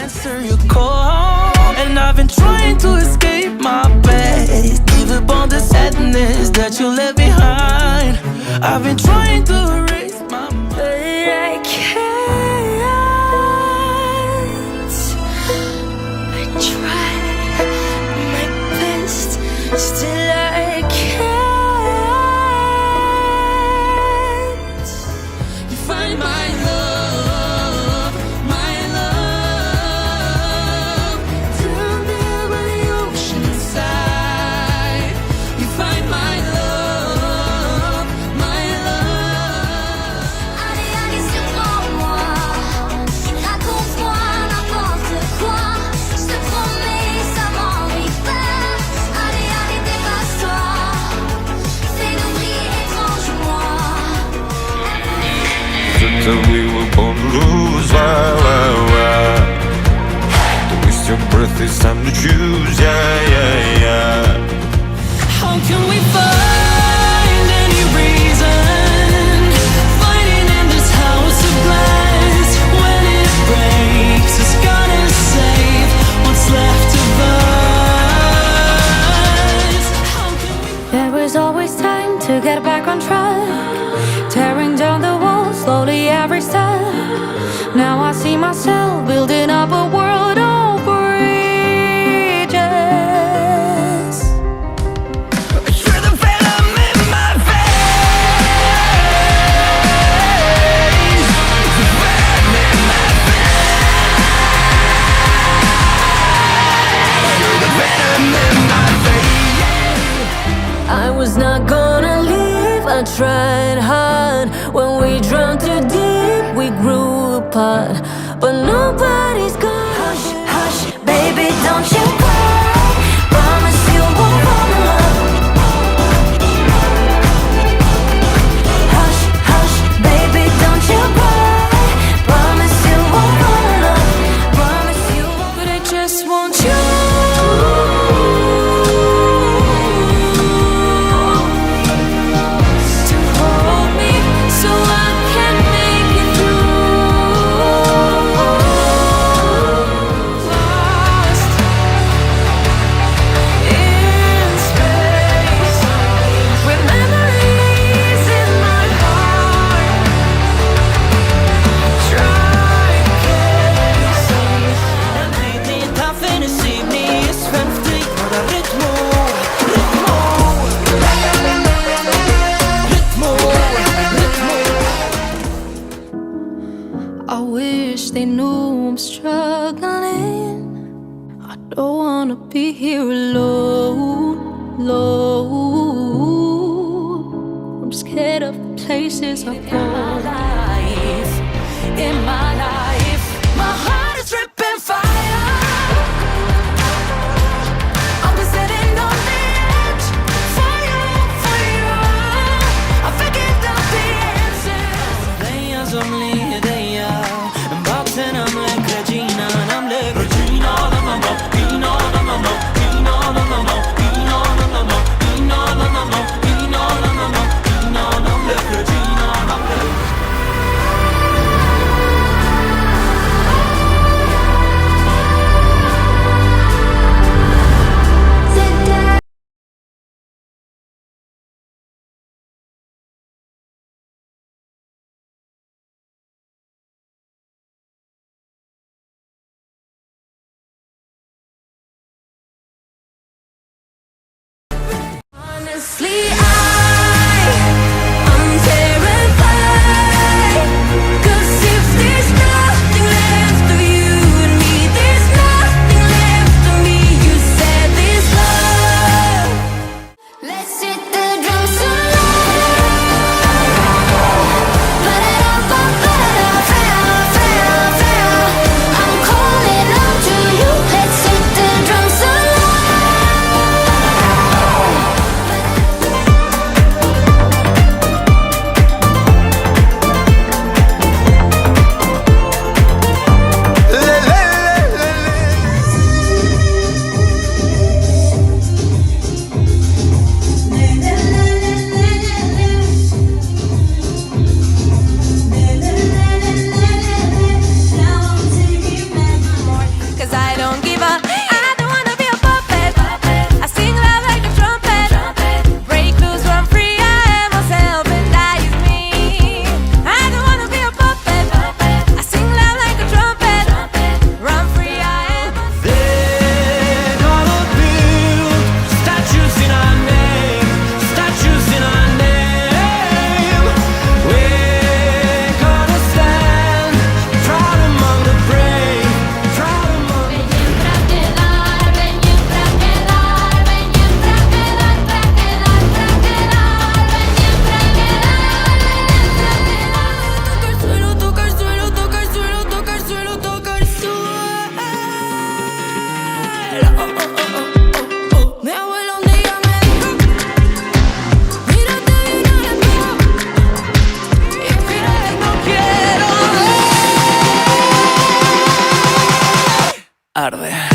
Answer your call, and I've been trying to escape my bed. Give up all the sadness that you left behind. I've been trying to erase my mind, but I can't. I try my best, still I can't. You find my love, my love, down there by the ocean side. You find my love, my love. Allez, allez, surprends-moi, raconte-moi n'importe quoi. Je te promets, ça m'enivre. Allez, allez, dépasse-toi, fais-nous briller étrangement. That we were born to lose, why? To waste your breath, it's time to choose, yeah. How can we find any reason fighting in this house of glass? When it breaks, it's gonna save what's left of us. How can we There was always time to get back on track, tearing down the walls slowly every step. Now I see myself building up a world of bridges. You're the venom in my veins, the venom in my veins. You're the venom in my veins. I was not gonna leave, I tried hard. When we drowned too deep, we grew apart. But nobody's gonna hush, hush, baby, don't you cry. Promise you won't fall in love. Hush, hush, baby, don't you cry. Promise you won't fall in love. Promise you won't. But I just want you to hold me so I can make it through. Lost in space with memories in my heart. Try cases. En weet niet af en is niet is vänftig bara ritmo. I wish they knew I'm struggling. I don't wanna be here alone. I'm scared of the places I go. In my life, my heart is dripping fire. I'm just sitting on the edge. Fire. I figured out the answers. They are only they are. And boxing, I'm like Regina, and I'm like Regina, Honestly, I'm terrified. 'Cause if there's nothing left of you and me, there's nothing left of me. You said this love. Let's hit the drums tonight. Ba-da-da-ba-ba-da, fair. I'm calling out to you. Let's hit arde.